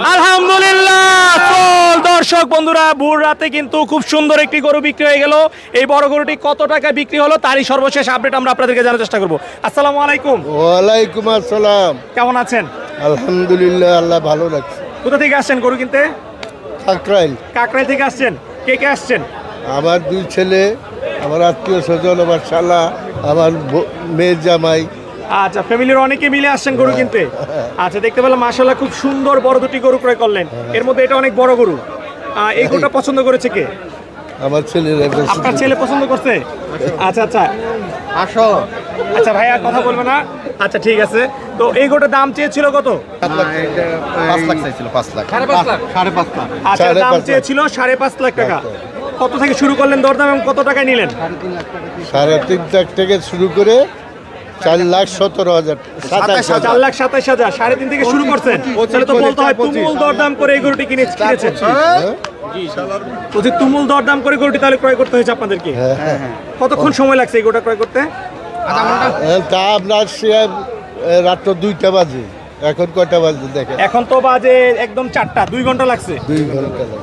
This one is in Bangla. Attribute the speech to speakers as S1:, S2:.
S1: আলহামদুলিল্লাহ। দর্শক বন্ধুরা, ভোর রাতে কিন্তু খুব সুন্দর একটি গরু বিক্রি হয়ে গেল। এই বড় গরুটি কত টাকা বিক্রি হলো তারই সর্বশেষ আপডেট আমরা আপনাদেরকে জানার চেষ্টা করব। আসসালামু আলাইকুম।
S2: ওয়ালাইকুম আসসালাম।
S1: কেমন আছেন?
S2: আলহামদুলিল্লাহ, আল্লাহ ভালো রাখছে।
S1: কোথা থেকে আসছেন গরু কিনতে?
S2: কাকরাইল।
S1: কাকরাইল থেকে আসছেন। কে কে আসছেন?
S2: আমার দুই ছেলে, আমার আত্মীয় স্বজন, আমার শালা, আমার মেয়ের জামাই।
S1: আচ্ছা, ফ্যামিলির অনেকে মিলে আসছেন গরু কিনতে। আচ্ছা, দেখতে পেলাম মাশাআল্লাহ খুব সুন্দর বড় দুটি গরু ক্রয় করলেন। এর মধ্যে এটা অনেক বড় গরু। এই গরুটা পছন্দ করেছে কে?
S2: আমার ছেলেরা।
S1: আপনার ছেলে পছন্দ করছে? আচ্ছা আচ্ছা,
S2: আসো।
S1: আচ্ছা ভাইয়া কথা বলবে না? আচ্ছা ঠিক আছে। তো এই গরুটার দাম চেয়েছিল কত?
S2: 5 লাখ চাইছিল। 5 লাখ। 5.5 লাখ। 5.5 লাখ।
S1: আচ্ছা, দাম চেয়েছিল 5.5 লাখ টাকা। কত থেকে শুরু করলেন দরদাম এবং কত টাকায় নিলেন?
S2: 3.5 লাখ থেকে শুরু করে 4,17,000।
S1: 4,27,000। 3.5 থেকে শুরু করছেন। তাহলে তো বলতে হয় তুমুল দরদাম করে এই গরুটি কিনেছেন। তুমুল দরদাম করে গরুটি তাহলে ক্রয় করতে হয়েছে আপনাদেরকে। কতক্ষণ সময় লাগছে এই গরুটা ক্রয় করতে?
S2: তা আপনার রাত 2টা বাজে। এখন কয়টা বাজে দেখেন?
S1: এখন তো বাজে একদম 4টা। 2 ঘন্টা লাগছে।
S2: 2 ঘন্টা লাগে।